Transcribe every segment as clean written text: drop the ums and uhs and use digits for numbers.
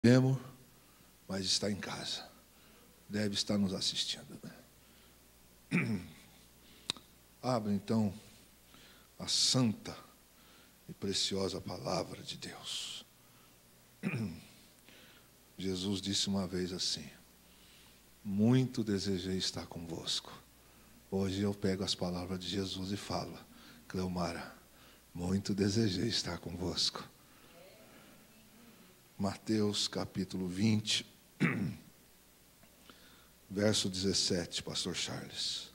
Mesmo, mas está em casa. Deve estar nos assistindo, né? Abra então a santa e preciosa palavra de Deus. Jesus disse uma vez assim: muito desejei estar convosco. Hoje eu pego as palavras de Jesus e falo: Cleomara, muito desejei estar convosco. Mateus capítulo 20, verso 17, pastor Charles.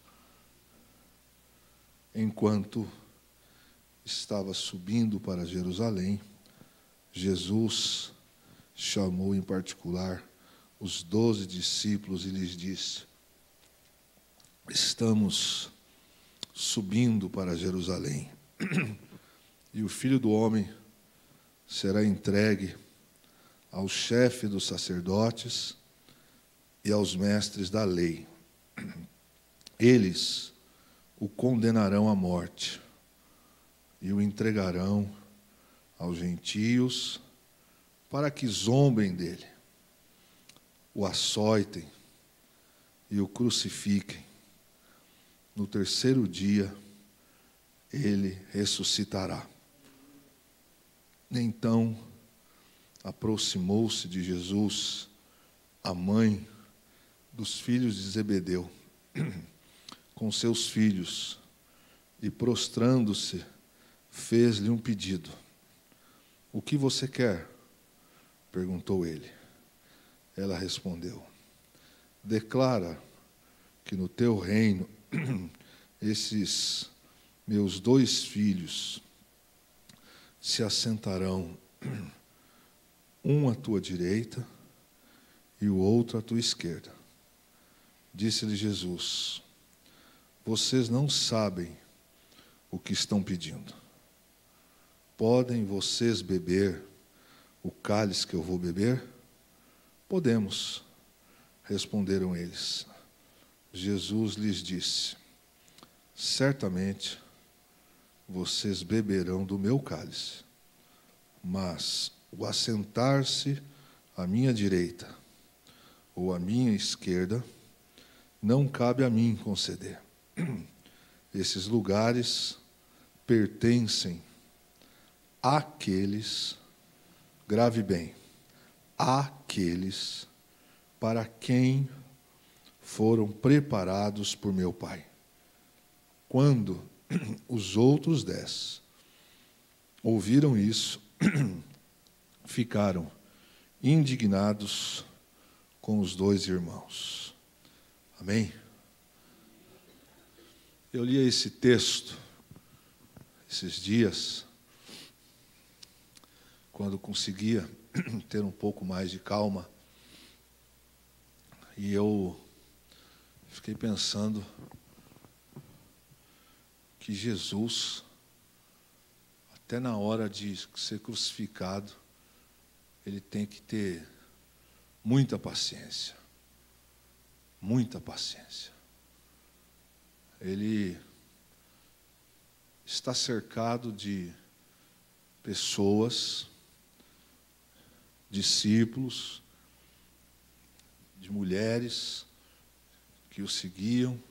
Enquanto estava subindo para Jerusalém, Jesus chamou em particular os 12 discípulos e lhes disse: estamos subindo para Jerusalém, e o Filho do Homem será entregue ao chefe dos sacerdotes e aos mestres da lei. Eles o condenarão à morte e o entregarão aos gentios para que zombem dele, o açoitem e o crucifiquem. No terceiro dia, ele ressuscitará. Então, aproximou-se de Jesus a mãe dos filhos de Zebedeu, com seus filhos, e prostrando-se, fez-lhe um pedido. O que você quer? Perguntou ele. Ela respondeu: declara que no teu reino esses meus 2 filhos se assentarão, um à tua direita e o outro à tua esquerda. Disse-lhe Jesus: vocês não sabem o que estão pedindo. Podem vocês beber o cálice que eu vou beber? Podemos, responderam eles. Jesus lhes disse: certamente vocês beberão do meu cálice, mas o assentar-se à minha direita ou à minha esquerda não cabe a mim conceder. Esses lugares pertencem àqueles, grave bem, àqueles para quem foram preparados por meu Pai. Quando os outros 10 ouviram isso, ficaram indignados com os 2 irmãos. Amém? Eu li esse texto esses dias, quando conseguia ter um pouco mais de calma, e eu fiquei pensando que Jesus, até na hora de ser crucificado, ele tem que ter muita paciência. Muita paciência. Ele está cercado de pessoas, discípulos, de mulheres que o seguiam,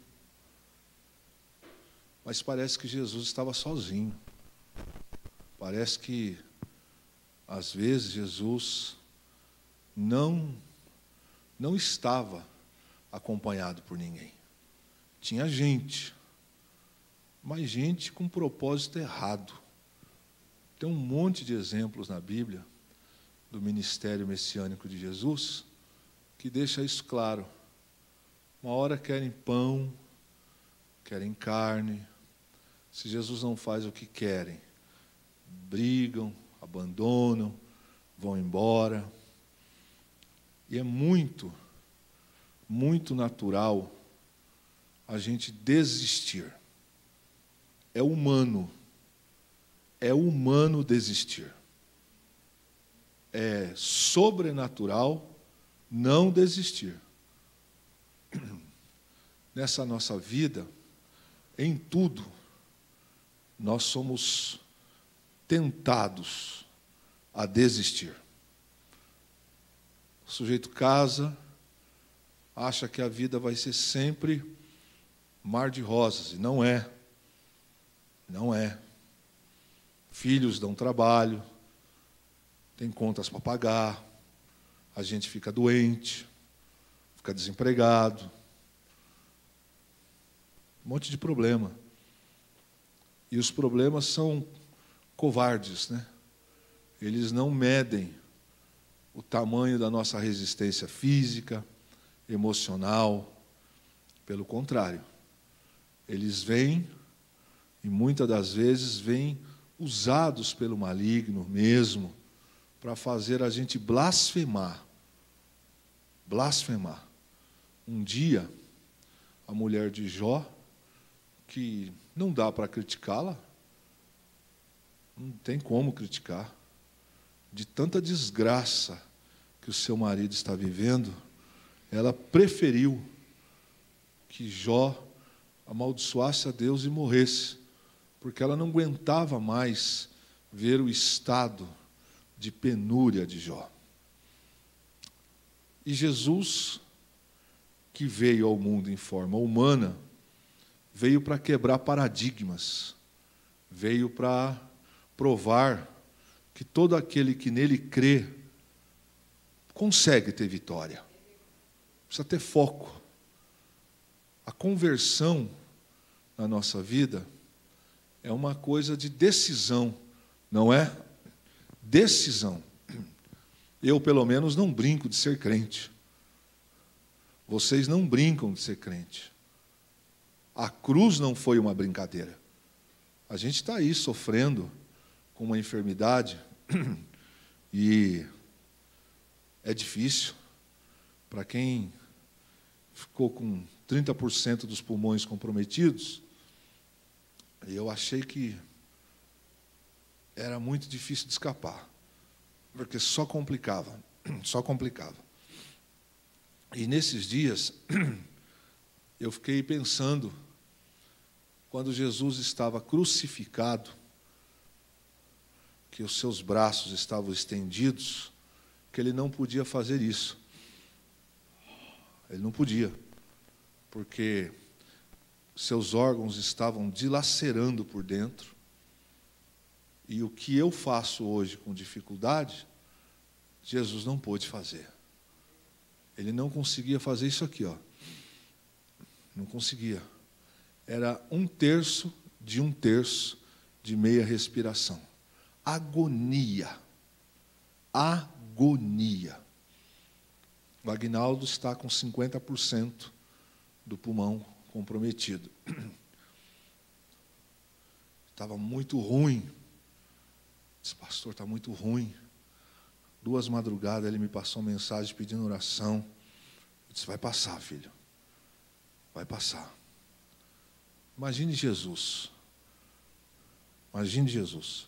mas parece que Jesus estava sozinho. Parece que, às vezes, Jesus não estava acompanhado por ninguém. Tinha gente, mas gente com propósito errado. Tem um monte de exemplos na Bíblia do ministério messiânico de Jesus que deixa isso claro. Uma hora querem pão, querem carne. Se Jesus não faz o que querem, brigam, abandonam, vão embora. E é muito natural a gente desistir. É humano desistir. É sobrenatural não desistir. Nessa nossa vida, em tudo, nós somos tentados a desistir. sujeito casa, acha que a vida vai ser sempre mar de rosas, e não é. Não é. Filhos dão trabalho, tem contas para pagar, a gente fica doente, fica desempregado, um monte de problema. E os problemas são covardes, né? Eles não medem o tamanho da nossa resistência física, emocional. Pelo contrário, eles vêm, e muitas das vezes vêm usados pelo maligno mesmo, para fazer a gente blasfemar. Blasfemar. Um dia, a mulher de Jó, que não dá para criticá-la, não tem como criticar, de tanta desgraça que o seu marido está vivendo, ela preferiu que Jó amaldiçoasse a Deus e morresse, porque ela não aguentava mais ver o estado de penúria de Jó. E Jesus, que veio ao mundo em forma humana, veio para quebrar paradigmas, veio para provar que todo aquele que nele crê consegue ter vitória. Precisa ter foco. A conversão na nossa vida é uma coisa de decisão, não é? Decisão. Eu, pelo menos, não brinco de ser crente. Vocês não brincam de ser crente. A cruz não foi uma brincadeira. A gente está aí sofrendo com uma enfermidade e é difícil. Para quem ficou com 30% dos pulmões comprometidos, eu achei que era muito difícil de escapar, porque só complicava, só complicava. E nesses dias, eu fiquei pensando, quando Jesus estava crucificado, que os seus braços estavam estendidos, que ele não podia fazer isso. Ele não podia, porque seus órgãos estavam dilacerando por dentro. E o que eu faço hoje com dificuldade, Jesus não pôde fazer. Ele não conseguia fazer isso aqui, ó. Não conseguia. Era 1/3 de 1/3 de meia respiração. Agonia. Agonia. O Aguinaldo está com 50% do pulmão comprometido. Estava muito ruim. Disse, pastor, está muito ruim. 2 madrugadas ele me passou uma mensagem pedindo oração. Eu disse, vai passar, filho. Vai passar. Imagine Jesus. Imagine Jesus.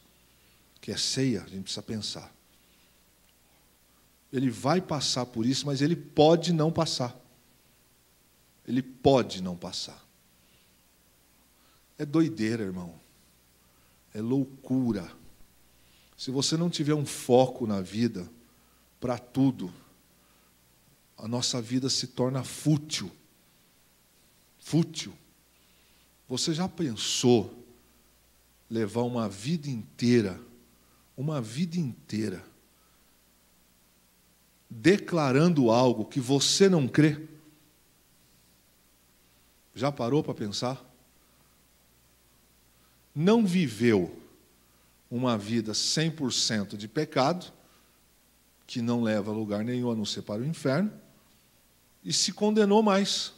Que é ceia, a gente precisa pensar. Ele vai passar por isso, mas ele pode não passar. Ele pode não passar. É doideira, irmão. É loucura. Se você não tiver um foco na vida, para tudo, a nossa vida se torna fútil. Fútil. Você já pensou levar uma vida inteira, declarando algo que você não crê? Já parou para pensar? Não viveu uma vida 100% de pecado, que não leva a lugar nenhum a não ser para o inferno, e se condenou mais,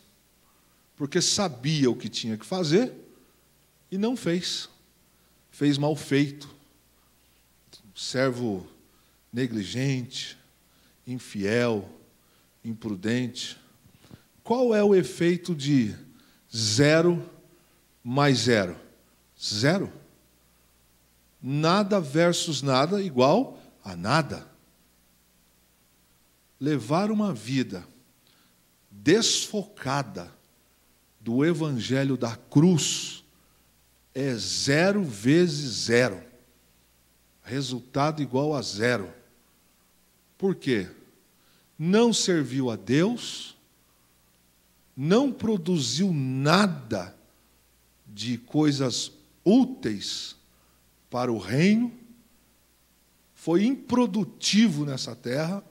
porque sabia o que tinha que fazer e não fez. Fez mal feito. Servo negligente, infiel, imprudente. Qual é o efeito de 0 mais 0? 0. Nada versus nada igual a nada. Levar uma vida desfocada do evangelho da cruz é 0 vezes 0. Resultado igual a 0. Por quê? não serviu a Deus, não produziu nada de coisas úteis para o reino, foi improdutivo nessa terra,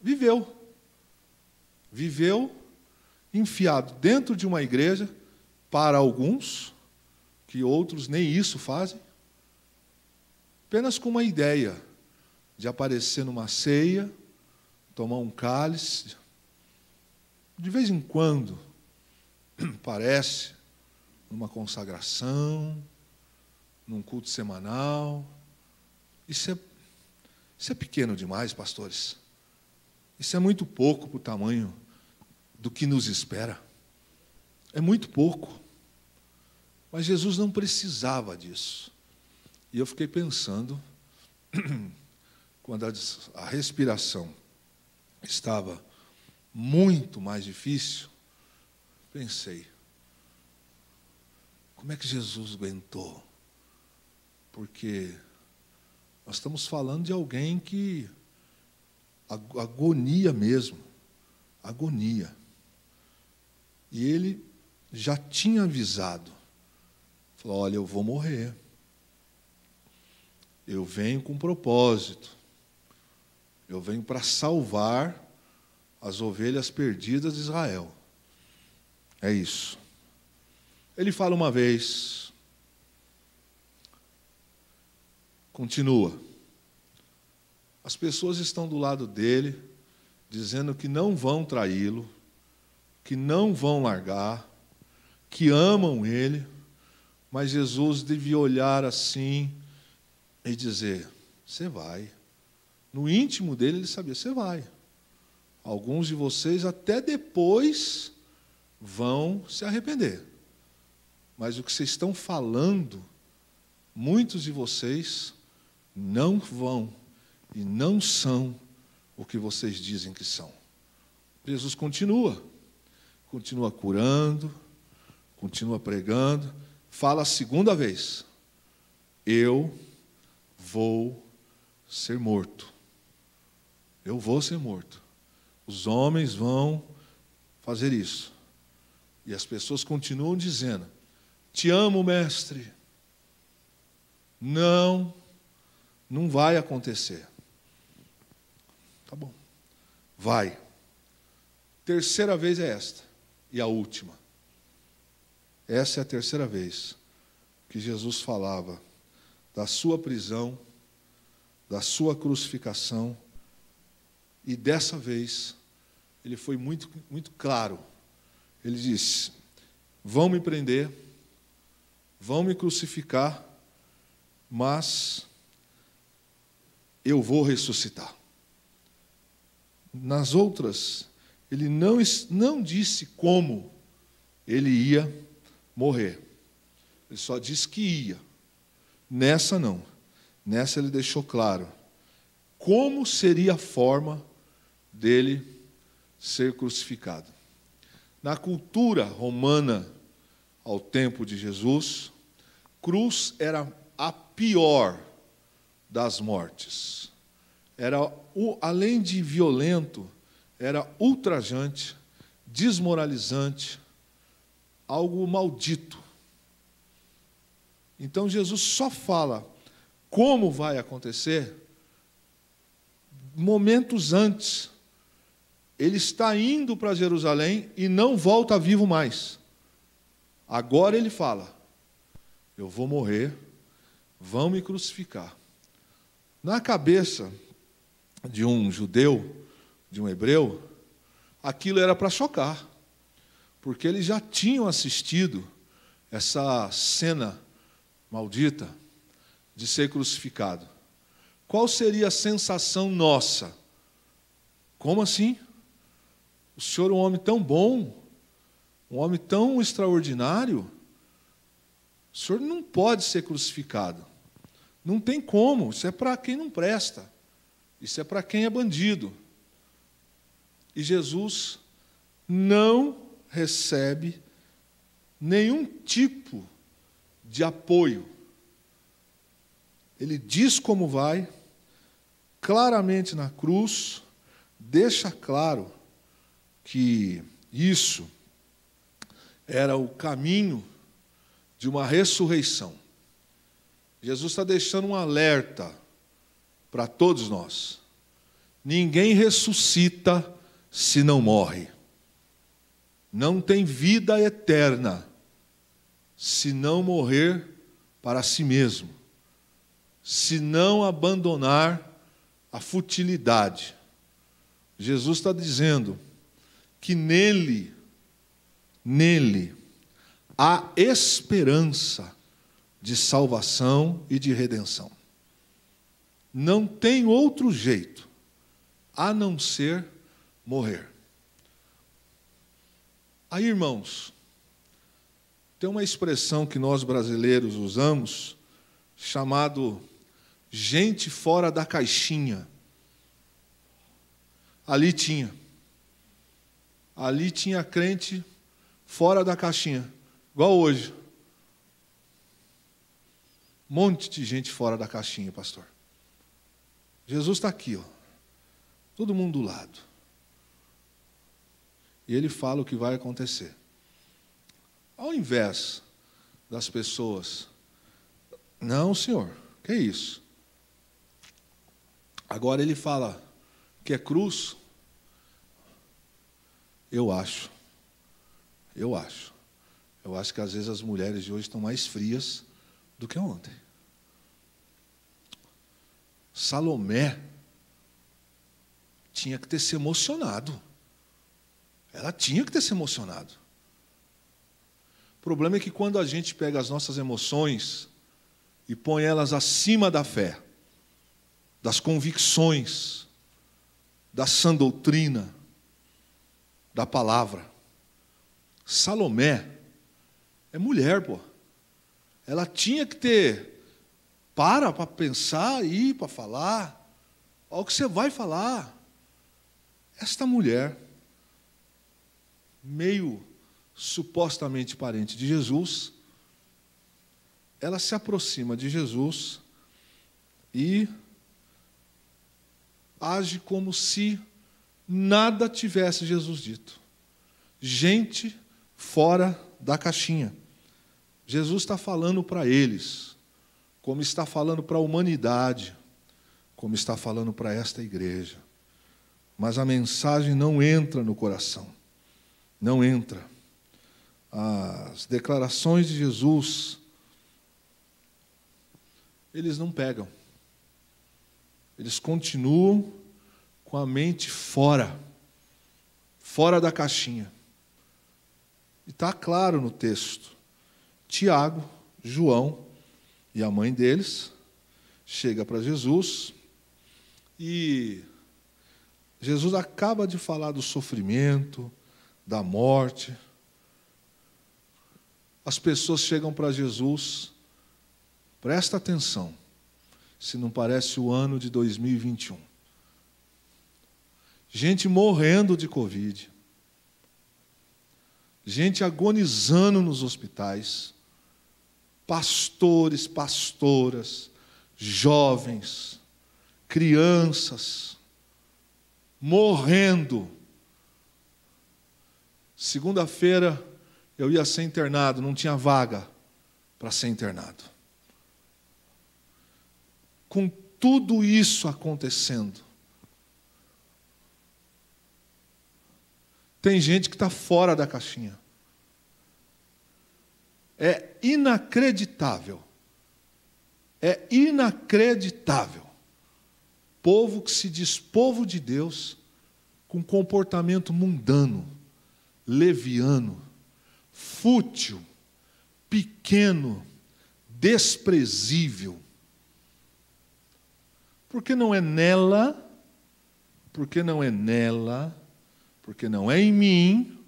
viveu enfiado dentro de uma igreja, para alguns, que outros nem isso fazem, apenas com uma ideia de aparecer numa ceia, tomar um cálice, de vez em quando, parece, numa consagração, num culto semanal. Isso é pequeno demais, pastores. Isso é muito pouco para o tamanho do que nos espera. É muito pouco. Mas Jesus não precisava disso. E eu fiquei pensando, quando a respiração estava muito mais difícil, pensei, como é que Jesus aguentou? Porque nós estamos falando de alguém que agonia mesmo, agonia. E ele já tinha avisado, falou, olha, eu vou morrer. Eu venho com propósito. Eu venho para salvar as ovelhas perdidas de Israel. É isso. Ele fala uma vez, continua. As pessoas estão do lado dele, dizendo que não vão traí-lo, que não vão largar, que amam ele, mas Jesus devia olhar assim e dizer, você vai. No íntimo dele ele sabia, você vai. Alguns de vocês até depois vão se arrepender. Mas o que vocês estão falando, muitos de vocês não vão e não são o que vocês dizem que são. Jesus continua curando, continua pregando, fala a segunda vez, eu vou ser morto. Eu vou ser morto. Os homens vão fazer isso. E as pessoas continuam dizendo, te amo, mestre. Não vai acontecer. Tá bom. Vai. Terceira vez é esta. E a última. Essa é a terceira vez que Jesus falava da sua prisão, da sua crucificação, e dessa vez ele foi muito, muito claro. Ele disse, vão me prender, vão me crucificar, mas eu vou ressuscitar. Nas outras, ele não disse como ele ia morrer. Ele só disse que ia. Nessa não. Nessa ele deixou claro como seria a forma dele ser crucificado. Na cultura romana, ao tempo de Jesus, cruz era a pior das mortes. Era, além de violento, era ultrajante, desmoralizante, algo maldito. Então Jesus só fala como vai acontecer momentos antes. Ele está indo para Jerusalém e não volta vivo mais. Agora ele fala, eu vou morrer, vão me crucificar. Na cabeça de um judeu, de um hebreu, aquilo era para chocar, porque eles já tinham assistido essa cena maldita de ser crucificado. Qual seria a sensação nossa? Como assim? O Senhor é um homem tão bom, um homem tão extraordinário, o Senhor não pode ser crucificado. Não tem como, isso é para quem não presta, isso é para quem é bandido. E Jesus não recebe nenhum tipo de apoio. Ele diz como vai, claramente na cruz, deixa claro que isso era o caminho de uma ressurreição. Jesus está deixando um alerta para todos nós. Ninguém ressuscita se não morre. Não tem vida eterna se não morrer para si mesmo, se não abandonar a futilidade. Jesus está dizendo que nele há esperança de salvação e de redenção. Não tem outro jeito a não ser morrer. Aí, irmãos, tem uma expressão que nós brasileiros usamos, chamado gente fora da caixinha. Ali tinha crente fora da caixinha, igual hoje. Um monte de gente fora da caixinha, pastor. Jesus está aqui, ó, todo mundo do lado. E ele fala o que vai acontecer. Ao invés das pessoas, não, senhor, que isso? Agora ele fala que é cruz. Eu acho que às vezes as mulheres de hoje estão mais frias do que ontem. Salomé tinha que ter se emocionado. Ela tinha que ter se emocionado. O problema é que quando a gente pega as nossas emoções e põe elas acima da fé, das convicções, da sã doutrina, da palavra. Salomé é mulher, pô. Ela tinha que ter para pensar e para falar. Olha o que você vai falar. Esta mulher, meio supostamente parente de Jesus, ela se aproxima de Jesus e age como se nada tivesse Jesus dito. Gente fora da caixinha. Jesus está falando para eles, como está falando para a humanidade, como está falando para esta igreja. Mas a mensagem não entra no coração. Não entra. As declarações de Jesus, eles não pegam. Eles continuam com a mente fora da caixinha. E está claro no texto. Tiago, João e a mãe deles chega para Jesus e Jesus acaba de falar do sofrimento, da morte. As pessoas chegam para Jesus, presta atenção, se não parece o ano de 2021. Gente morrendo de Covid, gente agonizando nos hospitais, pastores, pastoras, jovens, crianças, morrendo. Segunda-feira eu ia ser internado, não tinha vaga para ser internado. Com tudo isso acontecendo, tem gente que está fora da caixinha. É inacreditável. É inacreditável. Povo que se diz povo de Deus, com comportamento mundano, leviano, fútil, pequeno, desprezível. Porque não é nela, porque não é nela, porque não é em mim.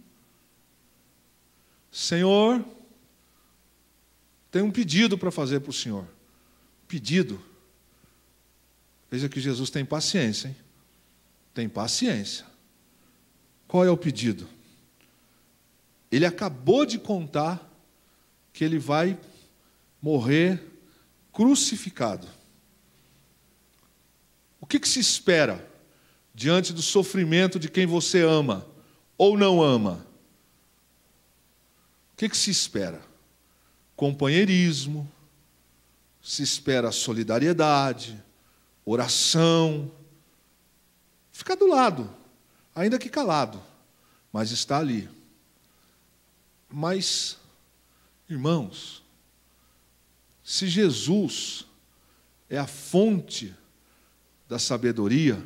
Senhor, tenho um pedido para fazer para o Senhor. Pedido. Veja que Jesus tem paciência, hein? Tem paciência. Qual é o pedido? Ele acabou de contar que ele vai morrer crucificado. O que se espera diante do sofrimento de quem você ama ou não ama, o que se espera? Companheirismo, se espera solidariedade, oração. Fica do lado, ainda que calado, mas está ali. Mas, irmãos, se Jesus é a fonte da sabedoria,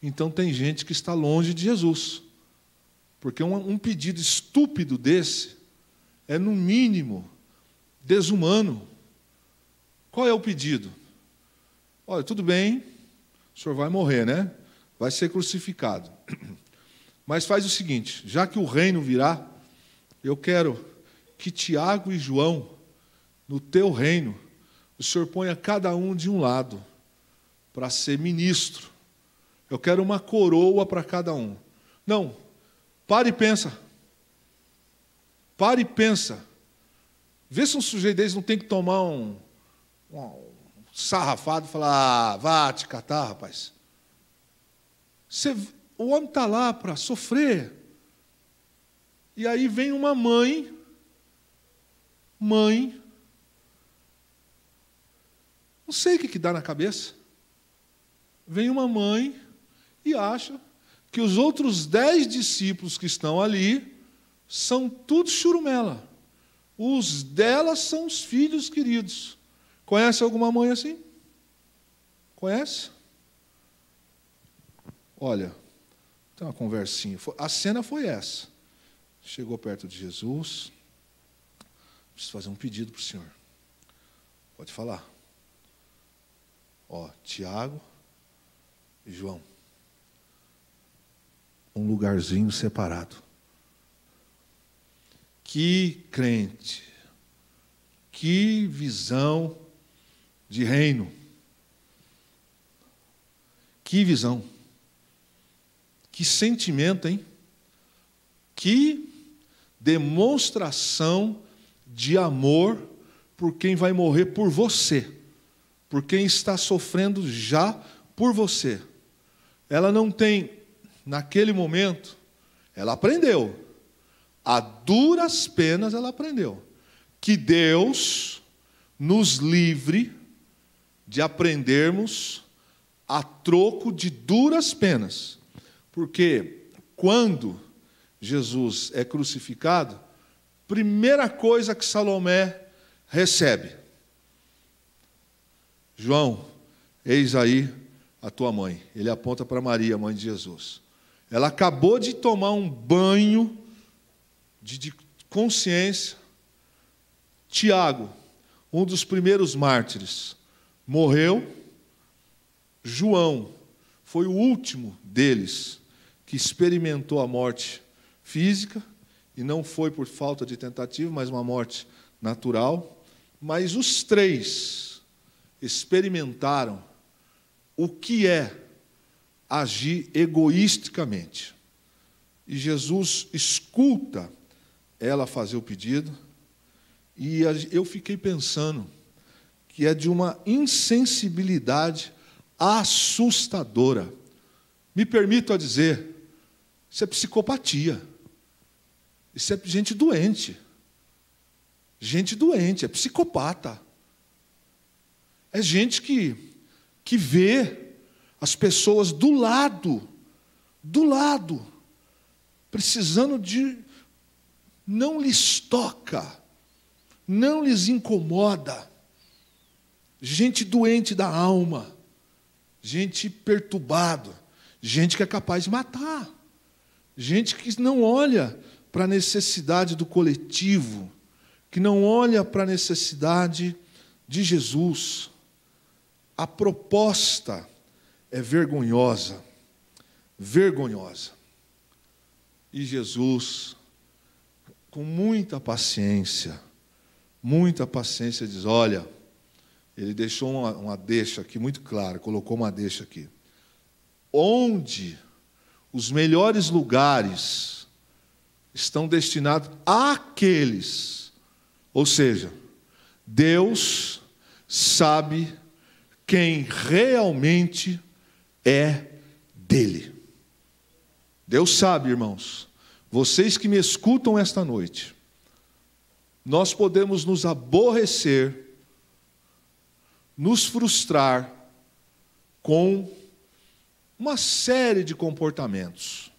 então tem gente que está longe de Jesus. Porque um pedido estúpido desse é, no mínimo, desumano. Qual é o pedido? Olha, tudo bem, o senhor vai morrer, né? Vai ser crucificado. Mas faz o seguinte, já que o reino virá, eu quero que Tiago e João, no teu reino, o senhor ponha cada um de um lado, para ser ministro. Eu quero uma coroa para cada um. Não, pare e pensa. Pare e pensa. Vê se um sujeito desse não tem que tomar um sarrafado e falar, vá te catar, rapaz. O homem está lá para sofrer. E aí vem uma mãe, não sei o que dá na cabeça. Vem uma mãe e acha que os outros 10 discípulos que estão ali são tudo churumela. Os delas são os filhos queridos. Conhece alguma mãe assim? Conhece? Olha, tem uma conversinha. A cena foi essa. Chegou perto de Jesus. Preciso fazer um pedido para o senhor. Pode falar. Ó, Tiago e João. Um lugarzinho separado. Que crente. Que visão de reino. Que visão. Que sentimento, hein? Que demonstração de amor por quem vai morrer por você. Por quem está sofrendo já por você. Ela não tem, naquele momento, ela aprendeu. A duras penas ela aprendeu. Que Deus nos livre de aprendermos a troco de duras penas. Porque quando Jesus é crucificado, primeira coisa que Salomé recebe: João, eis aí a tua mãe. Ele aponta para Maria, mãe de Jesus. Ela acabou de tomar um banho de consciência. Tiago, um dos primeiros mártires, morreu. João foi o último deles que experimentou a morte física, e não foi por falta de tentativa, mas uma morte natural. Mas os três experimentaram o que é agir egoisticamente. E Jesus escuta ela fazer o pedido, e eu fiquei pensando que é de uma insensibilidade assustadora. Me permito a dizer, isso é psicopatia. Isso é gente doente. Gente doente, é psicopata. É gente que vê as pessoas do lado, precisando de... Não lhes toca, não lhes incomoda. Gente doente da alma, gente perturbada, gente que é capaz de matar, gente que não olha para a necessidade do coletivo, que não olha para a necessidade de Jesus. A proposta é vergonhosa, vergonhosa. E Jesus, com muita paciência, diz, olha, ele deixou uma deixa aqui muito clara, colocou uma deixa aqui. Onde os melhores lugares estão destinados àqueles, ou seja, Deus sabe quem realmente é dele. Deus sabe, irmãos, vocês que me escutam esta noite, nós podemos nos aborrecer, nos frustrar com uma série de comportamentos.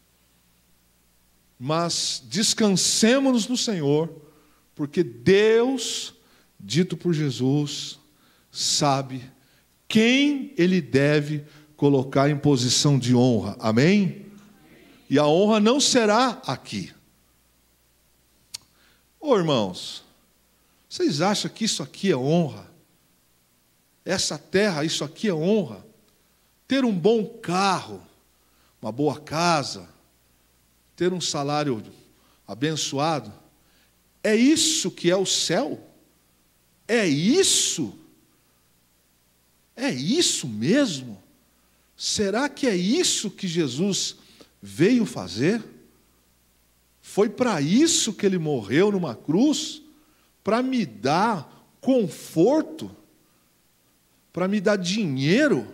Mas descansemos no Senhor, porque Deus, dito por Jesus, sabe quem Ele deve colocar em posição de honra. Amém? E a honra não será aqui. Ô irmãos, vocês acham que isso aqui é honra? Essa terra, isso aqui é honra? Ter um bom carro, uma boa casa, ter um salário abençoado, é isso que é o céu? É isso? É isso mesmo? Será que é isso que Jesus veio fazer? Foi para isso que Ele morreu numa cruz? Para me dar conforto? Para me dar dinheiro?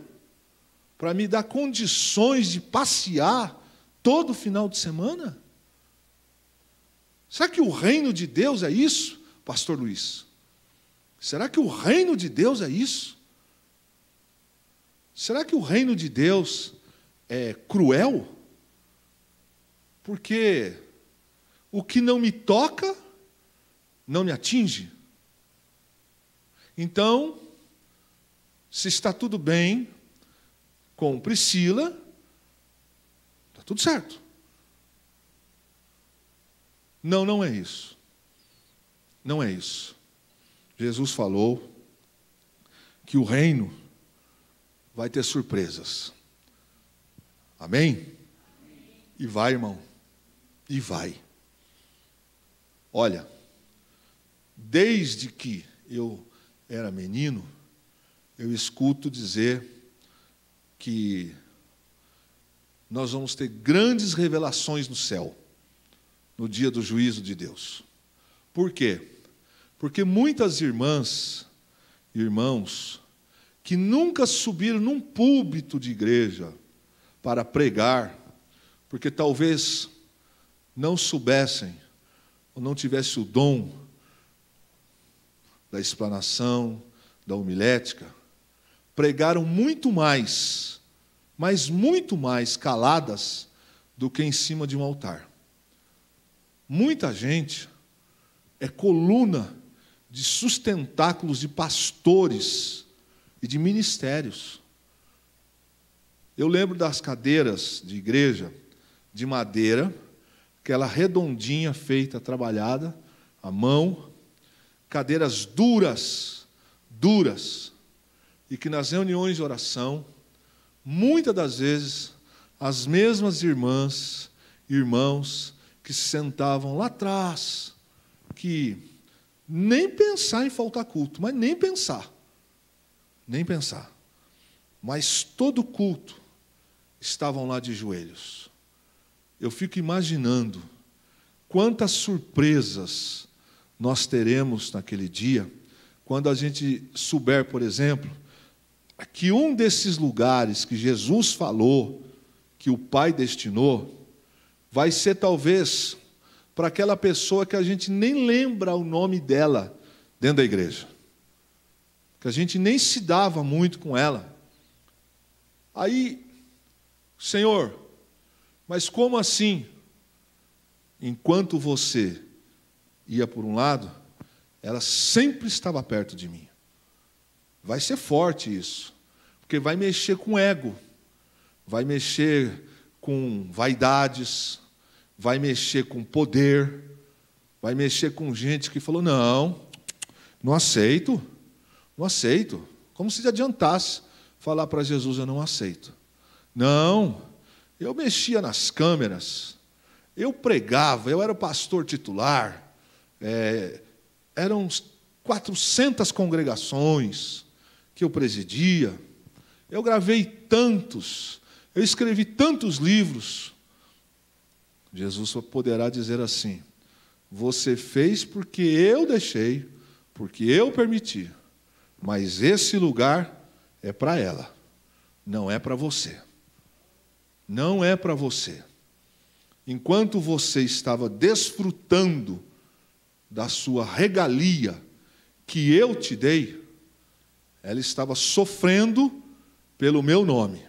Para me dar condições de passear todo final de semana? Será que o reino de Deus é isso, pastor Luiz? Será que o reino de Deus é isso? Será que o reino de Deus é cruel? Porque o que não me toca, não me atinge. Então, se está tudo bem com Priscila, está tudo certo. Não, não é isso. Não é isso. Jesus falou que o reino vai ter surpresas. Amém? E vai, irmão. E vai. Olha, desde que eu era menino, eu escuto dizer que nós vamos ter grandes revelações no céu, no dia do juízo de Deus. Por quê? Porque muitas irmãs e irmãos que nunca subiram num púlpito de igreja para pregar, porque talvez não soubessem ou não tivessem o dom da explanação, da homilética, pregaram muito mais, mas muito mais caladas do que em cima de um altar. Muita gente é coluna de sustentáculos de pastores e de ministérios. Eu lembro das cadeiras de igreja de madeira, aquela redondinha feita, trabalhada, à mão, cadeiras duras, e que nas reuniões de oração, muitas das vezes, as mesmas irmãs e irmãos que se sentavam lá atrás, que nem pensar em faltar culto, mas nem pensar. Mas todo culto estavam lá de joelhos. Eu fico imaginando quantas surpresas nós teremos naquele dia, quando a gente souber, por exemplo, que um desses lugares que Jesus falou, que o Pai destinou, vai ser talvez para aquela pessoa que a gente nem lembra o nome dela dentro da igreja, que a gente nem se dava muito com ela. Aí, Senhor, mas como assim? Enquanto você ia por um lado, ela sempre estava perto de mim. Vai ser forte isso, porque vai mexer com ego, vai mexer com vaidades, vai mexer com poder, vai mexer com gente que falou, não aceito, como se adiantasse falar para Jesus, eu não aceito. Não, eu mexia nas câmeras, eu pregava, eu era o pastor titular, eram 400 congregações que eu presidia, eu gravei tantos, eu escrevi tantos livros. Jesus só poderá dizer assim, você fez porque eu deixei, porque eu permiti, mas esse lugar é para ela, não é para você. não é para você. Enquanto você estava desfrutando da sua regalia que eu te dei, ela estava sofrendo pelo meu nome.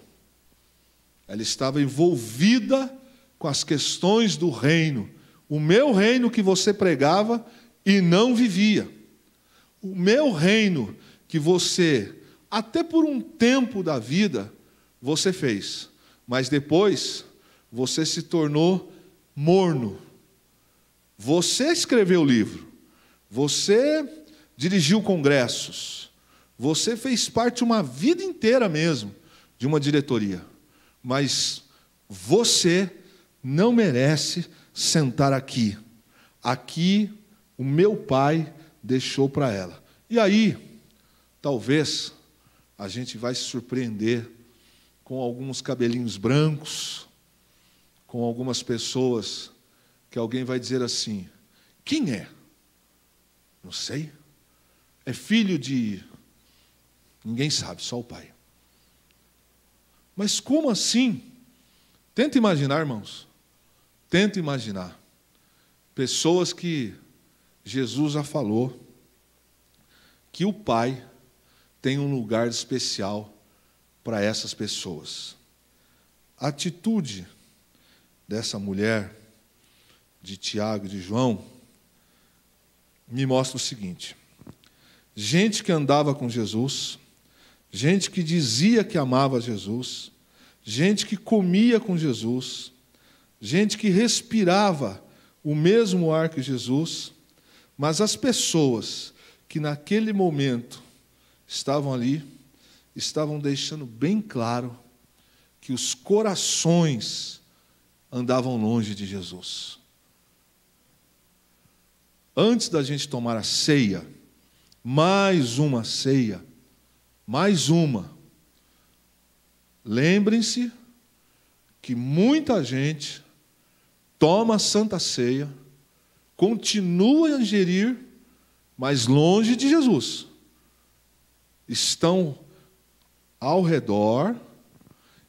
Ela estava envolvida com as questões do reino. O meu reino que você pregava e não vivia. O meu reino que você, até por um tempo da vida, você fez. Mas depois, você se tornou morno. Você escreveu o livro. Você dirigiu congressos. Você fez parte uma vida inteira mesmo de uma diretoria. Mas você não merece sentar aqui. Aqui o meu pai deixou para ela. E aí, talvez, a gente vai se surpreender com alguns cabelinhos brancos, com algumas pessoas que alguém vai dizer assim, quem é? Não sei. É filho de... Ninguém sabe, só o pai. Mas como assim? Tenta imaginar, irmãos. Tenta imaginar. Pessoas que Jesus já falou que o Pai tem um lugar especial para essas pessoas. A atitude dessa mulher, de Tiago e de João, me mostra o seguinte. Gente que andava com Jesus, gente que dizia que amava Jesus, gente que comia com Jesus, gente que respirava o mesmo ar que Jesus, mas as pessoas que naquele momento estavam ali, estavam deixando bem claro que os corações andavam longe de Jesus. Antes da gente tomar a ceia, mais uma ceia, mais uma. Lembrem-se que muita gente toma a Santa Ceia, continua a ingerir, mas longe de Jesus. Estão ao redor,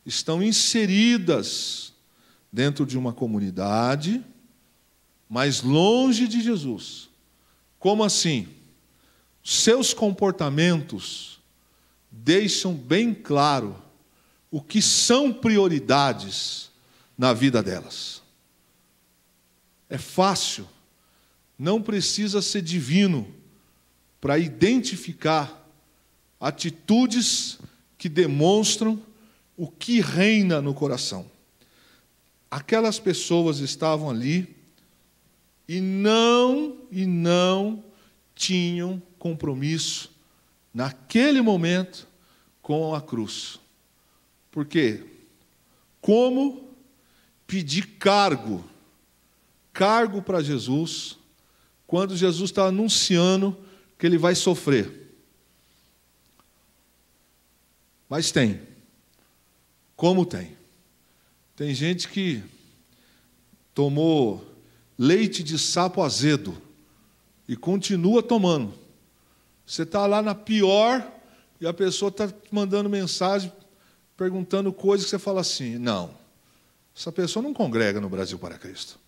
estão inseridas dentro de uma comunidade, mas longe de Jesus. Como assim? Seus comportamentos deixam bem claro o que são prioridades na vida delas. É fácil, não precisa ser divino para identificar atitudes que demonstram o que reina no coração. Aquelas pessoas estavam ali e não tinham compromisso naquele momento com a cruz. Por quê? Como pedir cargo para Jesus, quando Jesus está anunciando que ele vai sofrer? Mas tem. Como tem? Tem gente que tomou leite de sapo azedo e continua tomando. Você está lá na pior e a pessoa está mandando mensagem, perguntando coisas que você fala assim, não, essa pessoa não congrega no Brasil para Cristo.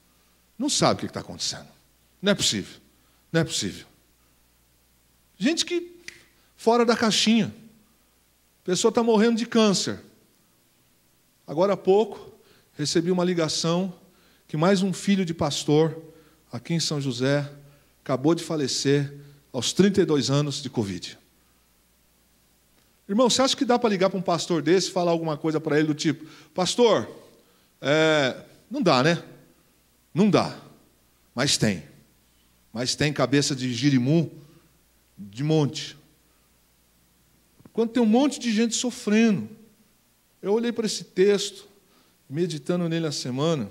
Não sabe o que está acontecendo. Não é possível. Não é possível. Gente que, fora da caixinha, a pessoa está morrendo de câncer. Agora há pouco, recebi uma ligação que mais um filho de pastor, aqui em São José, acabou de falecer aos 32 anos de Covid. Irmão, você acha que dá para ligar para um pastor desse e falar alguma coisa para ele do tipo, pastor, não dá, né? Não dá. Mas tem. Mas tem cabeça de girimum de monte. Quando tem um monte de gente sofrendo. Eu olhei para esse texto, meditando nele a semana,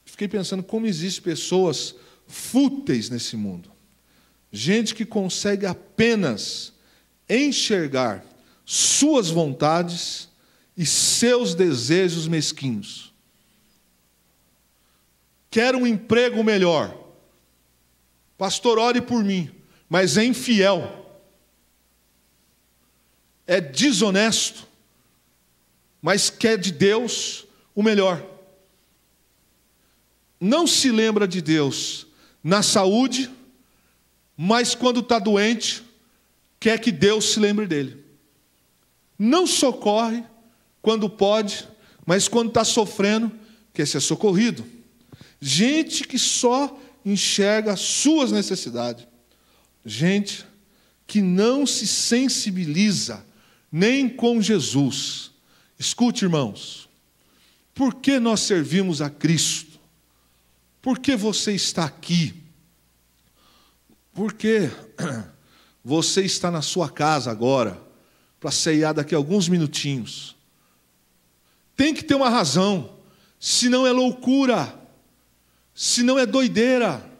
fiquei pensando como existem pessoas fúteis nesse mundo. Gente que consegue apenas enxergar suas vontades e seus desejos mesquinhos. Quer um emprego melhor. Pastor, ore por mim. Mas é infiel. É desonesto. Mas quer de Deus o melhor. Não se lembra de Deus na saúde, mas quando está doente, quer que Deus se lembre dele. Não socorre quando pode, mas quando está sofrendo, quer ser socorrido. Gente que só enxerga as suas necessidades. Gente que não se sensibiliza nem com Jesus. Escute, irmãos, por que nós servimos a Cristo? Por que você está aqui? Por que você está na sua casa agora, para ceiar daqui a alguns minutinhos? Tem que ter uma razão, senão é loucura, senão é doideira,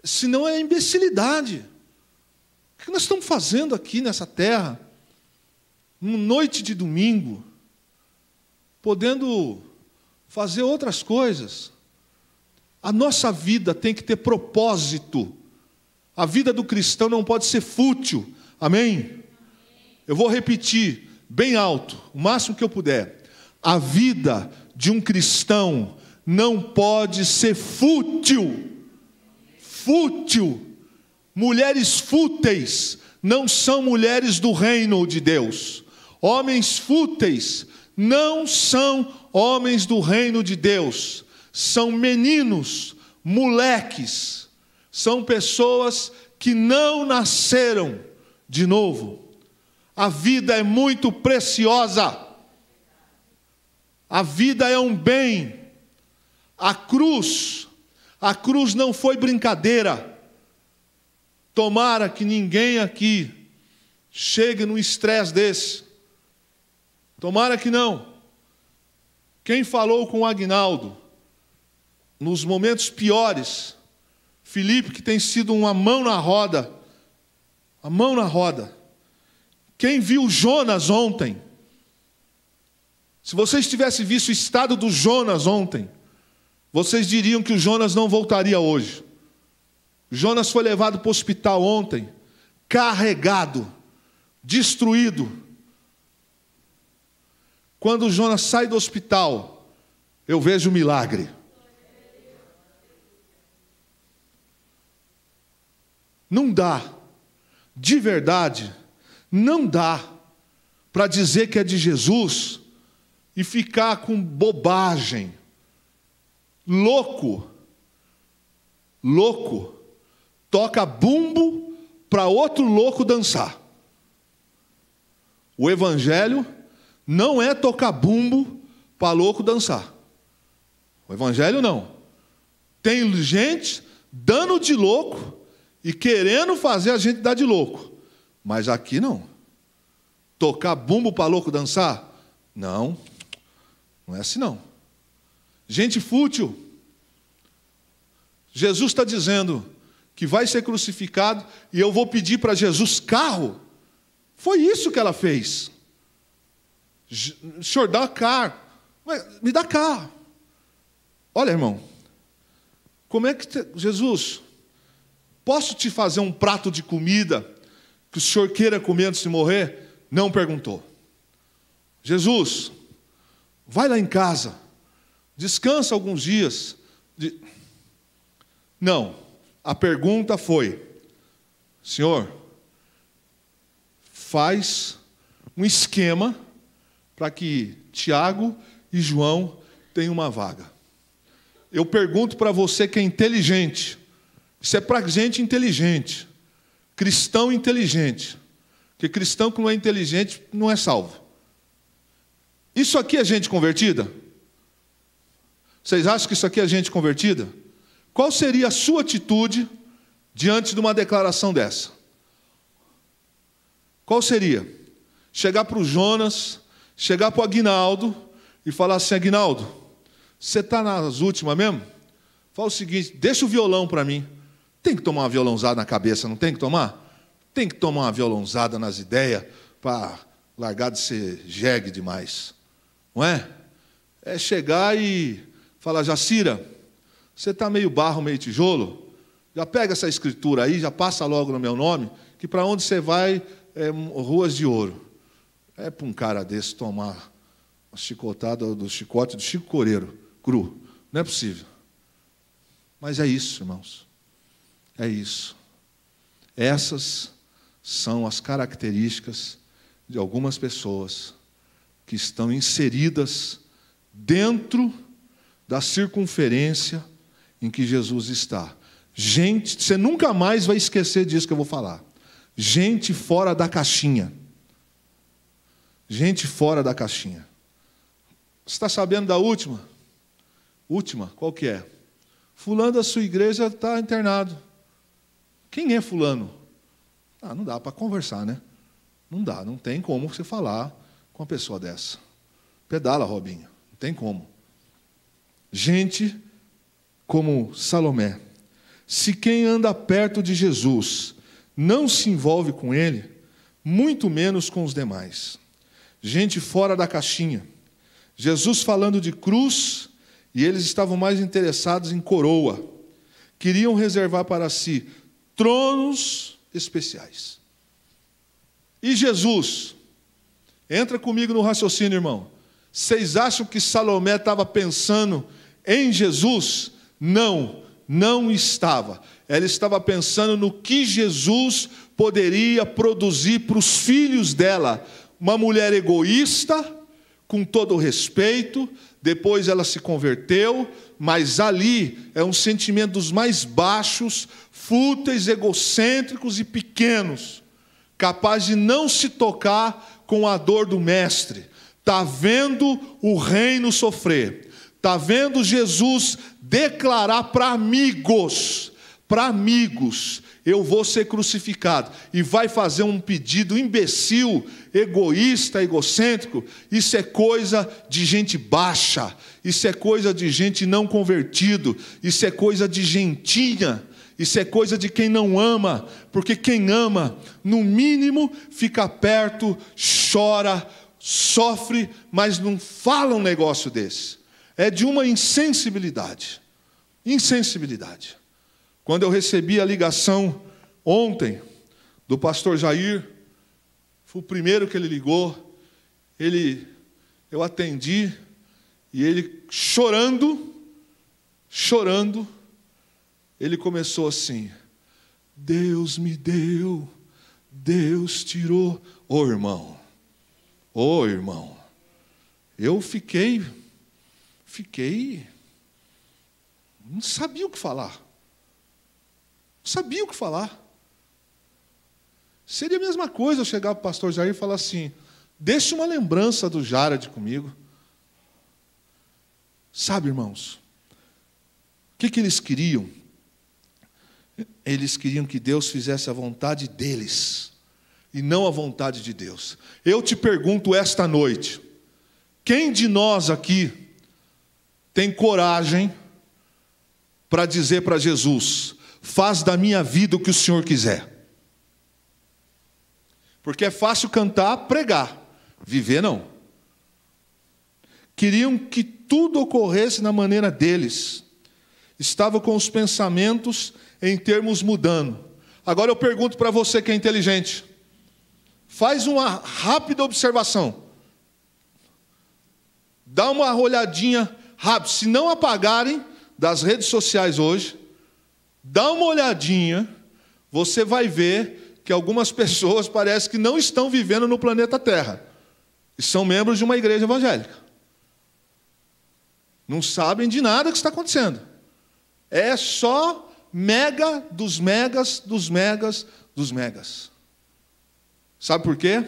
senão é imbecilidade. O que nós estamos fazendo aqui nessa terra, numa noite de domingo, podendo fazer outras coisas? A nossa vida tem que ter propósito. A vida do cristão não pode ser fútil. Amém? Eu vou repetir bem alto, o máximo que eu puder. A vida de um cristão não pode ser fútil. Fútil. Mulheres fúteis não são mulheres do reino de Deus. Homens fúteis não são homens do reino de Deus. São meninos, moleques. São pessoas que não nasceram de novo. A vida é muito preciosa. A vida é um bem. A cruz não foi brincadeira. Tomara que ninguém aqui chegue num estresse desse. Tomara que não. Quem falou com o Aguinaldo, nos momentos piores, Felipe, que tem sido uma mão na roda, a mão na roda. Quem viu Jonas ontem, se vocês tivessem visto o estado do Jonas ontem, vocês diriam que o Jonas não voltaria hoje. Jonas foi levado para o hospital ontem, carregado, destruído. Quando o Jonas sai do hospital, eu vejo um milagre. Não dá, de verdade, não dá para dizer que é de Jesus e ficar com bobagem. Louco, toca bumbo para outro louco dançar. O evangelho não é tocar bumbo para louco dançar. O evangelho não. Tem gente dando de louco e querendo fazer a gente dar de louco. Mas aqui não. Tocar bumbo para louco dançar? Não. Não é assim não. Gente fútil. Jesus está dizendo que vai ser crucificado e eu vou pedir para Jesus carro. Foi isso que ela fez. O senhor dá carro. Me dá carro. Olha, irmão. Como é que... Jesus, posso te fazer um prato de comida que o senhor queira comer antes de morrer? Não perguntou. Jesus, vai lá em casa. Descansa alguns dias. Não. A pergunta foi: Senhor, faz um esquema para que Tiago e João tenham uma vaga. Eu pergunto para você que é inteligente. Isso é para gente inteligente. Cristão inteligente. Porque cristão que não é inteligente não é salvo. Isso aqui é gente convertida? Vocês acham que isso aqui é gente convertida? Qual seria a sua atitude diante de uma declaração dessa? Qual seria? Chegar para o Jonas, chegar para o Aguinaldo e falar assim: Aguinaldo, você está nas últimas mesmo? Fala o seguinte: deixa o violão para mim. Tem que tomar uma violãozada na cabeça, não tem que tomar? Tem que tomar uma violãozada nas ideias para largar de ser jegue demais. Não é? É chegar e falar: Jacira, você está meio barro, meio tijolo? Já pega essa escritura aí, já passa logo no meu nome, que para onde você vai é ruas de ouro. É para um cara desse tomar a chicotada do chicote do Chico Coreiro, cru. Não é possível. Mas é isso, irmãos. É isso. Essas são as características de algumas pessoas que estão inseridas dentro da circunferência em que Jesus está. Gente, você nunca mais vai esquecer disso que eu vou falar. Gente fora da caixinha. Gente fora da caixinha. Você está sabendo da última? Última, qual que é? Fulano da sua igreja está internado. Quem é fulano? Não dá para conversar, né? Não dá, não tem como você falar com uma pessoa dessa. Pedala, Robinho, não tem como. Gente como Salomé. Se quem anda perto de Jesus não se envolve com ele, muito menos com os demais. Gente fora da caixinha. Jesus falando de cruz, e eles estavam mais interessados em coroa. Queriam reservar para si tronos especiais. E Jesus, entra comigo no raciocínio, irmão. Vocês acham que Salomé estava pensando em Jesus? Não, não estava. Ela estava pensando no que Jesus poderia produzir para os filhos dela. Uma mulher egoísta, com todo o respeito, depois ela se converteu, mas ali é um sentimento dos mais baixos, fúteis, egocêntricos e pequenos, capaz de não se tocar com a dor do mestre. Está vendo o reino sofrer, está vendo Jesus declarar para amigos, eu vou ser crucificado, e vai fazer um pedido imbecil, egoísta, egocêntrico. Isso é coisa de gente baixa, isso é coisa de gente não convertido, isso é coisa de gentinha, isso é coisa de quem não ama, porque quem ama, no mínimo, fica perto, chora, sofre, mas não fala um negócio desse. É de uma insensibilidade. Insensibilidade. Quando eu recebi a ligação ontem do pastor Jair, foi o primeiro que ele ligou, eu atendi, e ele chorando, ele começou assim: Deus me deu, Deus tirou. Irmão, eu fiquei, não sabia o que falar. Sabia o que falar. Seria a mesma coisa eu chegar para o pastor Jair e falar assim: deixe uma lembrança do Jarad comigo. Sabe, irmãos, o que eles queriam? Eles queriam que Deus fizesse a vontade deles e não a vontade de Deus. Eu te pergunto esta noite: quem de nós aqui tem coragem para dizer para Jesus: faz da minha vida o que o Senhor quiser? Porque é fácil cantar, pregar, viver não. Queriam que tudo ocorresse na maneira deles. Estavam com os pensamentos em termos mudando. Agora eu pergunto para você que é inteligente. Faz uma rápida observação. Dá uma olhadinha rápida. Se não apagarem das redes sociais hoje, dá uma olhadinha, você vai ver que algumas pessoas parece que não estão vivendo no planeta Terra. E são membros de uma igreja evangélica. Não sabem de nada que está acontecendo. É só mega dos megas, dos megas, dos megas. Sabe por quê?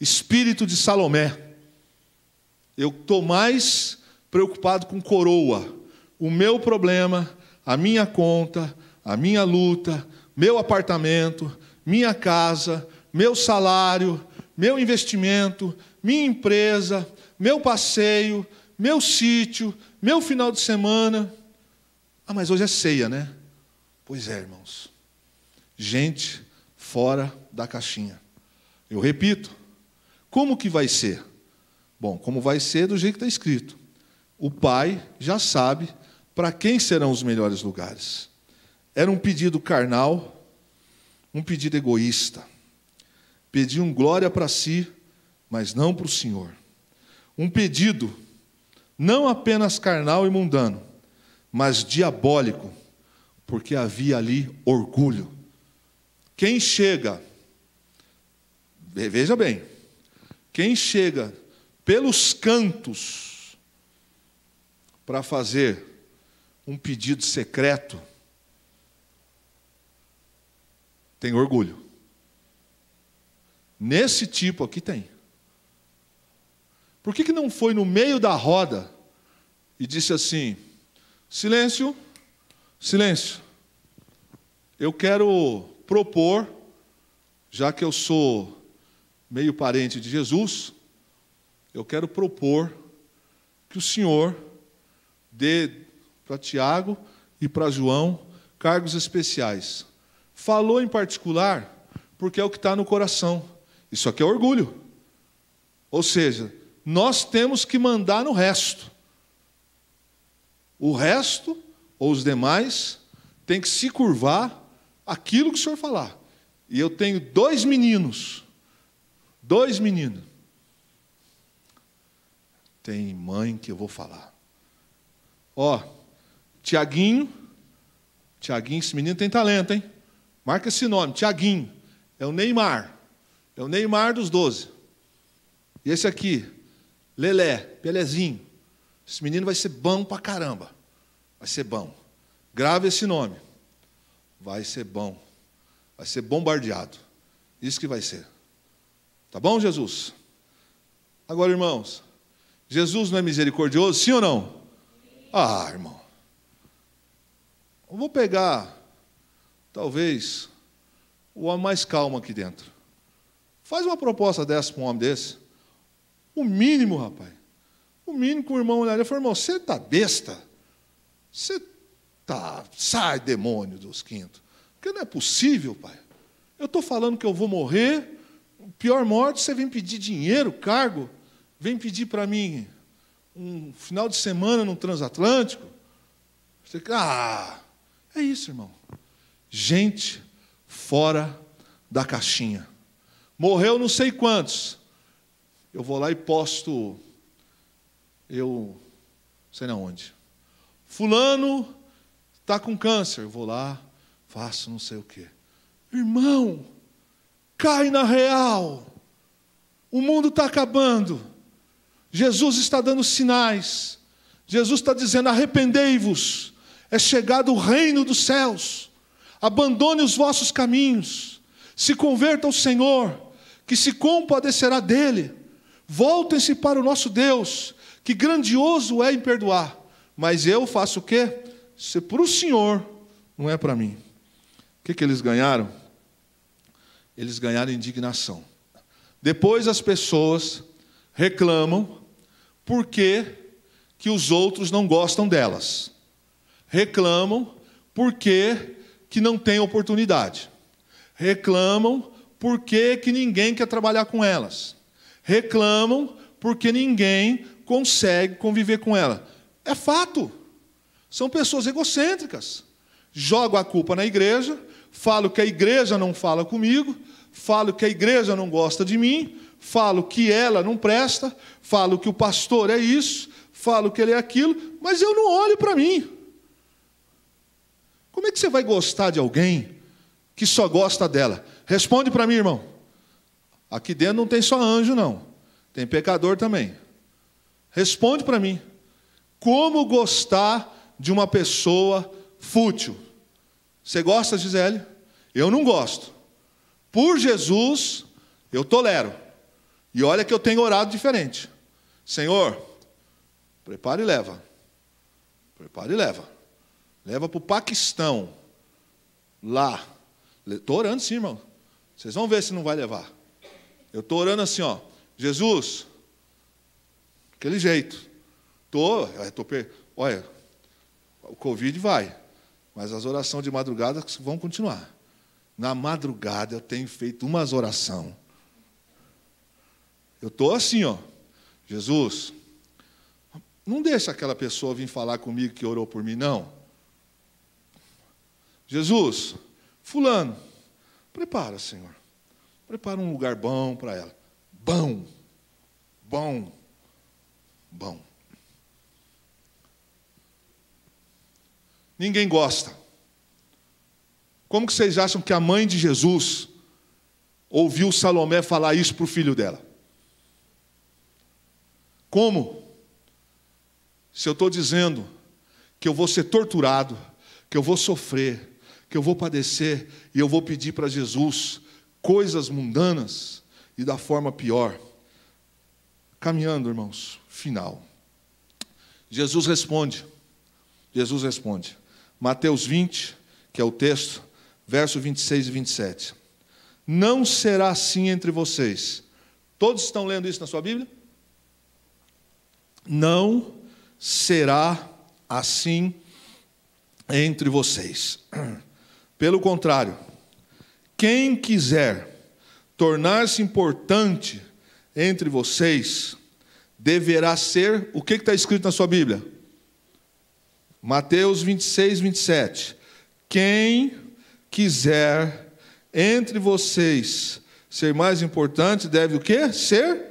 Espírito de Salomé. Eu estou mais preocupado com coroa. O meu problema, a minha conta, a minha luta, meu apartamento, minha casa, meu salário, meu investimento, minha empresa, meu passeio, meu sítio, meu final de semana. Mas hoje é ceia, né? Pois é, irmãos. Gente fora da caixinha. Eu repito, como que vai ser? Bom, como vai ser do jeito que está escrito. O Pai já sabe para quem serão os melhores lugares. Era um pedido carnal, um pedido egoísta. Pediam glória para si, mas não para o Senhor. Um pedido não apenas carnal e mundano, mas diabólico, porque havia ali orgulho. Quem chega, veja bem, quem chega pelos cantos para fazer um pedido secreto, tem orgulho. Nesse tipo aqui tem. Por que não foi no meio da roda e disse assim: silêncio, silêncio. Eu quero propor, já que eu sou meio parente de Jesus, eu quero propor que o Senhor dê para Tiago e para João cargos especiais. Falou em particular porque é o que está no coração. Isso aqui é orgulho. Ou seja, nós temos que mandar no resto. O resto, ou os demais, tem que se curvar àquilo que o Senhor falar. E eu tenho 2 meninos. 2 meninos. Tem mãe que eu vou falar. Ó, Tiaguinho, esse menino tem talento, hein? Marca esse nome, Tiaguinho. É o Neymar. É o Neymar dos 12. E esse aqui, Lelé, Pelezinho. Esse menino vai ser bom pra caramba. Vai ser bom. Grave esse nome. Vai ser bom. Vai ser bombardeado. Isso que vai ser. Tá bom, Jesus? Agora, irmãos, Jesus não é misericordioso, sim ou não? Ah, irmão. Eu vou pegar, talvez, o homem mais calmo aqui dentro. Faz uma proposta dessa para um homem desse. O mínimo, rapaz. O mínimo que o irmão olharia e falou: irmão, você está besta? Você está... Sai, demônio dos quintos. Porque não é possível, pai. Eu estou falando que eu vou morrer. Pior morte, você vem pedir dinheiro, cargo. Vem pedir para mim um final de semana no transatlântico. Você... é isso, irmão. Gente fora da caixinha. Morreu não sei quantos. Eu vou lá e posto, eu sei não onde. Fulano está com câncer. Eu vou lá, faço não sei o quê. Irmão, cai na real. O mundo está acabando. Jesus está dando sinais. Jesus está dizendo: arrependei-vos. É chegado o reino dos céus. Abandone os vossos caminhos. Se converta ao Senhor, que se compadecerá dele. Voltem-se para o nosso Deus, que grandioso é em perdoar. Mas eu faço o quê? Isso é para o Senhor, não é para mim. O que eles ganharam? Eles ganharam indignação. Depois as pessoas reclamam porque que os outros não gostam delas. Reclamam porque que não tem oportunidade. Reclamam porque que ninguém quer trabalhar com elas. Reclamam porque ninguém consegue conviver com ela. É fato. São pessoas egocêntricas. Jogam a culpa na igreja, falo que a igreja não fala comigo, falo que a igreja não gosta de mim, falo que ela não presta, falo que o pastor é isso, falo que ele é aquilo, mas eu não olho para mim. Como é que você vai gostar de alguém que só gosta dela? Responde para mim, irmão. Aqui dentro não tem só anjo, não. Tem pecador também. Responde para mim. Como gostar de uma pessoa fútil? Você gosta, Gisele? Eu não gosto. Por Jesus, eu tolero. E olha que eu tenho orado diferente. Senhor, prepara e leva. Prepara e leva. Leva para o Paquistão. Lá. Estou orando sim, irmão. Vocês vão ver se não vai levar. Eu estou orando assim, ó. Jesus, aquele jeito. Olha, o Covid vai, mas as orações de madrugada vão continuar. Na madrugada eu tenho feito umas orações. Eu estou assim, ó. Jesus, não deixa aquela pessoa vir falar comigo que orou por mim, não. Jesus, fulano, prepara, Senhor. Prepara um lugar bom para ela. Bom. bom. Ninguém gosta. Como que vocês acham que a mãe de Jesus ouviu Salomé falar isso para o filho dela? Como? Se eu estou dizendo que eu vou ser torturado, que eu vou sofrer, que eu vou padecer, e eu vou pedir para Jesus coisas mundanas e da forma pior. Caminhando, irmãos, final. Jesus responde. Mateus 20, que é o texto, verso 26 e 27. Não será assim entre vocês. Todos estão lendo isso na sua Bíblia? Não será assim entre vocês. Pelo contrário, quem quiser tornar-se importante entre vocês, deverá ser, o que está escrito na sua Bíblia? Mateus 26, 27. Quem quiser entre vocês ser mais importante, deve o quê? Ser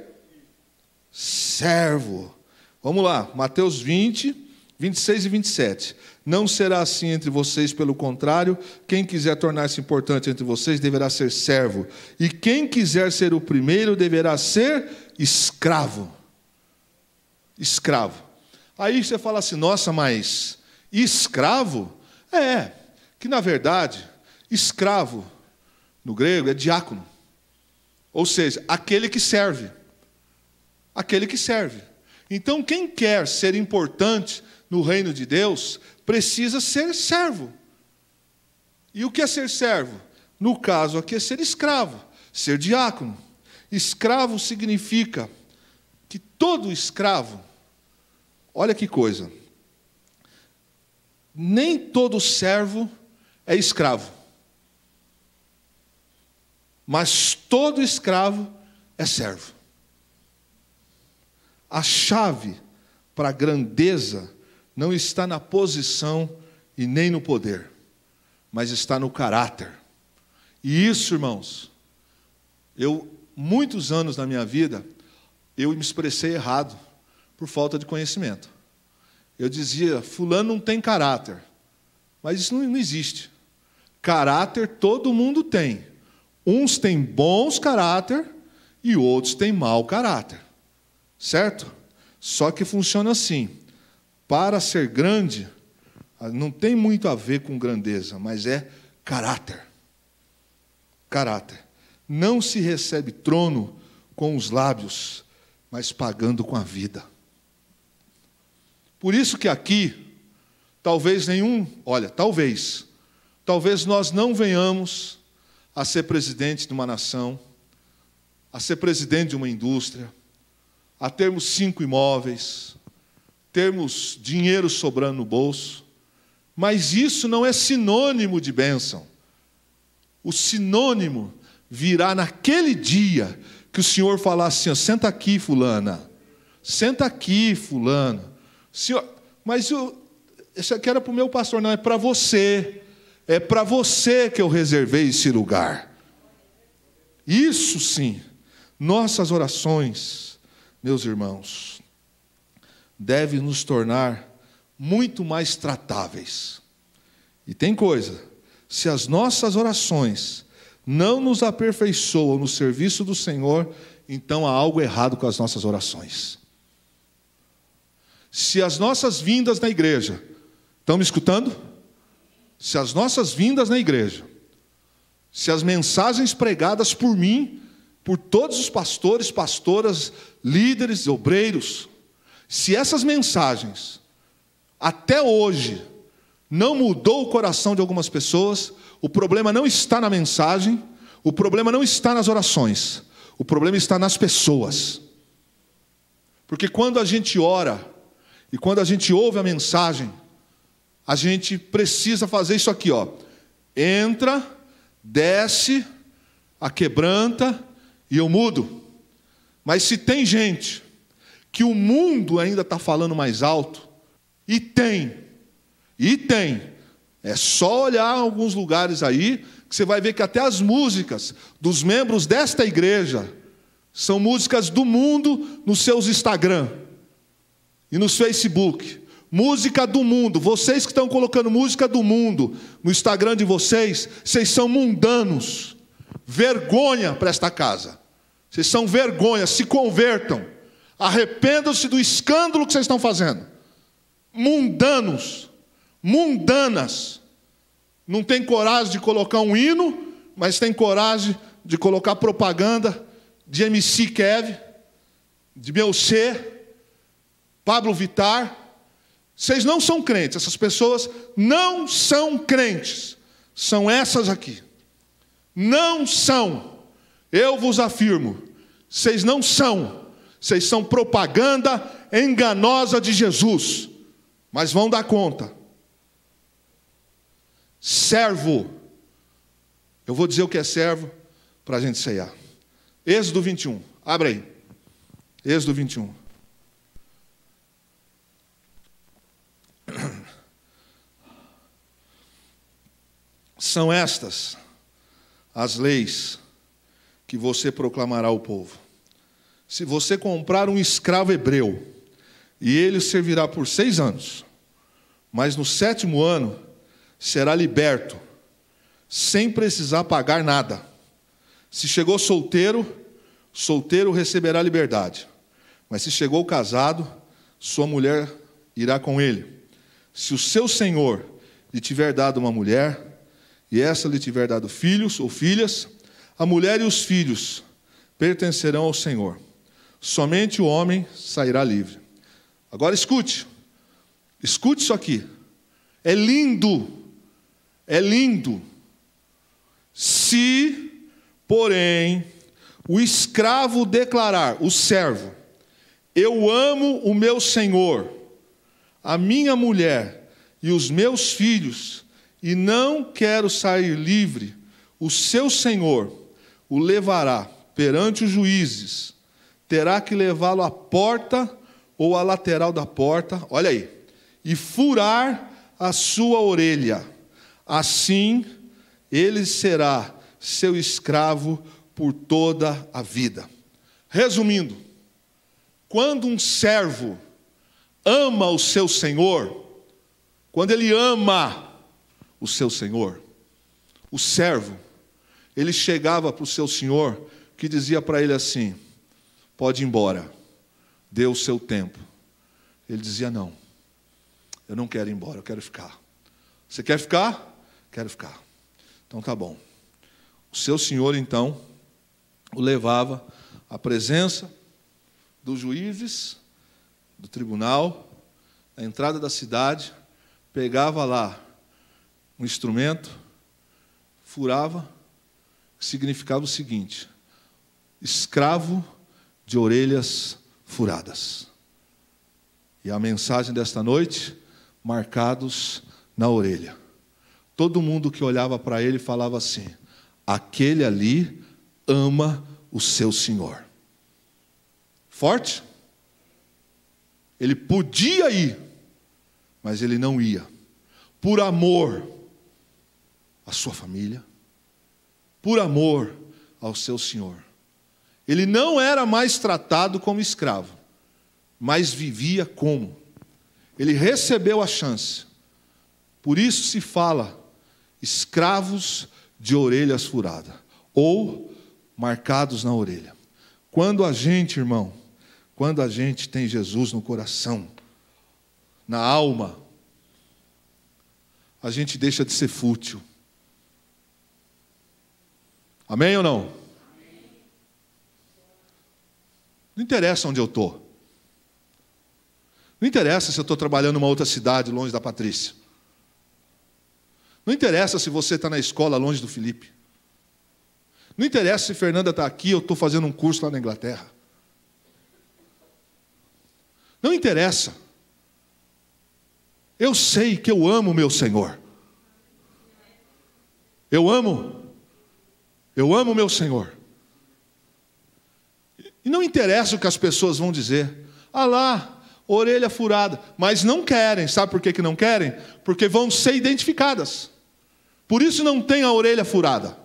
servo. Vamos lá, Mateus 20, 26 e 27. Não será assim entre vocês, pelo contrário, quem quiser tornar-se importante entre vocês deverá ser servo, e quem quiser ser o primeiro deverá ser escravo. Escravo. Aí você fala assim, nossa, mas escravo? Que na verdade, escravo, no grego, é diácono. Ou seja, aquele que serve. Aquele que serve. Então, quem quer ser importante no reino de Deus, precisa ser servo. E o que é ser servo? No caso aqui é ser escravo, ser diácono. Escravo significa que todo escravo, olha que coisa, nem todo servo é escravo, mas todo escravo é servo. A chave para a grandeza não está na posição e nem no poder, mas está no caráter. E isso, irmãos, muitos anos na minha vida, eu me expressei errado, por falta de conhecimento. Eu dizia, fulano não tem caráter, mas isso não existe. Caráter todo mundo tem. Uns têm bons caráter e outros têm mau caráter. Certo? Só que funciona assim. Para ser grande, não tem muito a ver com grandeza, mas é caráter. Caráter. Não se recebe trono com os lábios, mas pagando com a vida. Por isso que aqui, talvez nós não venhamos a ser presidente de uma nação, a ser presidente de uma indústria, a termos 5 imóveis, termos dinheiro sobrando no bolso, mas isso não é sinônimo de bênção. O sinônimo virá naquele dia que o Senhor falar assim, senta aqui, fulana, senta aqui, fulano. Senhor, mas isso aqui era para o meu pastor, não, é para você. É para você que eu reservei esse lugar. Isso sim, nossas orações, meus irmãos, devem nos tornar muito mais tratáveis. E tem coisa, se as nossas orações não nos aperfeiçoam no serviço do Senhor, então há algo errado com as nossas orações. Se as nossas vindas na igreja, estão me escutando? Se as nossas vindas na igreja, se as mensagens pregadas por mim, por todos os pastores, pastoras, líderes, obreiros, se essas mensagens, até hoje, não mudou o coração de algumas pessoas, o problema não está na mensagem, o problema não está nas orações, o problema está nas pessoas. Porque quando a gente ora, e quando a gente ouve a mensagem, a gente precisa fazer isso aqui, ó. Entra, desce, aquebranta e eu mudo. Mas se tem gente que o mundo ainda está falando mais alto, e tem, é só olhar alguns lugares aí, que você vai ver que até as músicas dos membros desta igreja são músicas do mundo nos seus Instagram. e nos Facebook, música do mundo. Vocês que estão colocando música do mundo no Instagram de vocês, vocês são mundanos. Vergonha para esta casa. Vocês são vergonha, se convertam. Arrependam-se do escândalo que vocês estão fazendo. Mundanos, mundanas. Não tem coragem de colocar um hino, mas tem coragem de colocar propaganda de MC Kev, de Belcê, Pablo Vittar. Vocês não são crentes, essas pessoas não são crentes. São essas aqui. Não são. Eu vos afirmo, vocês não são. Vocês são propaganda enganosa de Jesus. Mas vão dar conta. Servo. Eu vou dizer o que é servo para a gente ceiar. Êxodo 21. Abre aí. Êxodo 21. São estas as leis que você proclamará ao povo. Se você comprar um escravo hebreu, e ele servirá por 6 anos, mas no 7º ano será liberto, sem precisar pagar nada. Se chegou solteiro, solteiro receberá liberdade. Mas se chegou casado, sua mulher irá com ele. Se o seu senhor lhe tiver dado uma mulher, e essa lhe tiver dado filhos ou filhas, a mulher e os filhos pertencerão ao Senhor. Somente o homem sairá livre. Agora escute isso aqui. É lindo, é lindo. Se, porém, o escravo declarar, o servo, eu amo o meu senhor, a minha mulher e os meus filhos, e não quero sair livre, o seu senhor o levará perante os juízes, terá que levá-lo à porta ou à lateral da porta, olha aí, e furar a sua orelha. Assim, ele será seu escravo por toda a vida. Resumindo, quando um servo ama o seu senhor, quando ele ama o seu senhor, o servo, ele chegava para o seu senhor, que dizia para ele assim, pode ir embora, dê o seu tempo. Ele dizia, não, eu não quero ir embora, eu quero ficar. Você quer ficar? Quero ficar. Então tá bom. O seu senhor então o levava à presença dos juízes, do tribunal, na entrada da cidade, pegava lá um instrumento, furava, que significava o seguinte, escravo de orelhas furadas. E a mensagem desta noite, marcados na orelha. Todo mundo que olhava para ele falava assim, aquele ali ama o seu senhor. Forte? Ele podia ir, mas ele não ia. Por amor à sua família, por amor ao seu senhor. Ele não era mais tratado como escravo, mas vivia como. Ele recebeu a chance. Por isso se fala escravos de orelhas furadas, ou marcados na orelha. Quando a gente, irmão, quando a gente tem Jesus no coração, na alma, a gente deixa de ser fútil. Amém ou não? Não interessa onde eu estou. Não interessa se eu estou trabalhando numa outra cidade, longe da Patrícia. Não interessa se você está na escola, longe do Felipe. Não interessa se Fernanda está aqui, eu estou fazendo um curso lá na Inglaterra. Não interessa. Eu sei que eu amo o meu Senhor. Eu amo o meu Senhor. E não interessa o que as pessoas vão dizer. Ah lá, orelha furada. Mas não querem. Sabe por que não querem? Porque vão ser identificadas. Por isso não tem a orelha furada.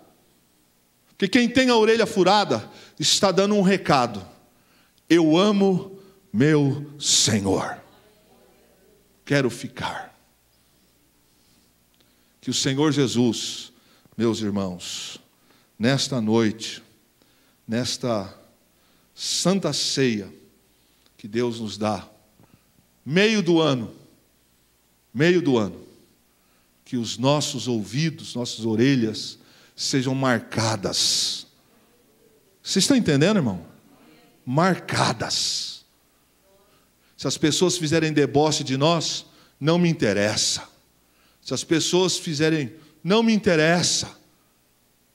Porque quem tem a orelha furada está dando um recado. Eu amo meu Senhor. quero ficar. Que o Senhor Jesus, meus irmãos, nesta noite, nesta santa ceia que Deus nos dá, meio do ano, que os nossos ouvidos, nossas orelhas sejam marcadas. Vocês estão entendendo, irmão? Marcadas. Se as pessoas fizerem deboche de nós, não me interessa. Se as pessoas fizerem, não me interessa.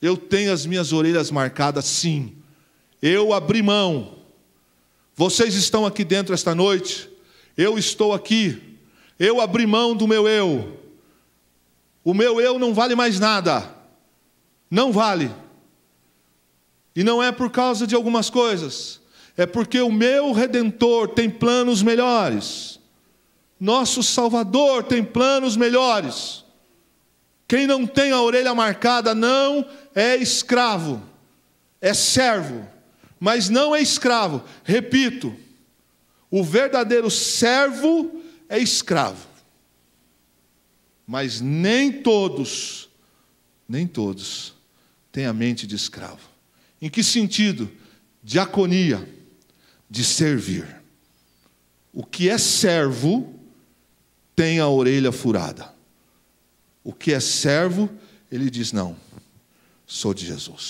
Eu tenho as minhas orelhas marcadas, sim. Eu abri mão. Vocês estão aqui dentro esta noite. Eu estou aqui. Eu abri mão do meu eu. O meu eu não vale mais nada. Não vale. E não é por causa de algumas coisas. É porque o meu Redentor tem planos melhores. Nosso Salvador tem planos melhores. Quem não tem a orelha marcada não é escravo. É servo. Mas não é escravo. Repito. O verdadeiro servo é escravo. Mas nem todos têm a mente de escravo. Em que sentido? Diaconia, de servir. O que é servo tem a orelha furada. O que é servo, ele diz: não, sou de Jesus.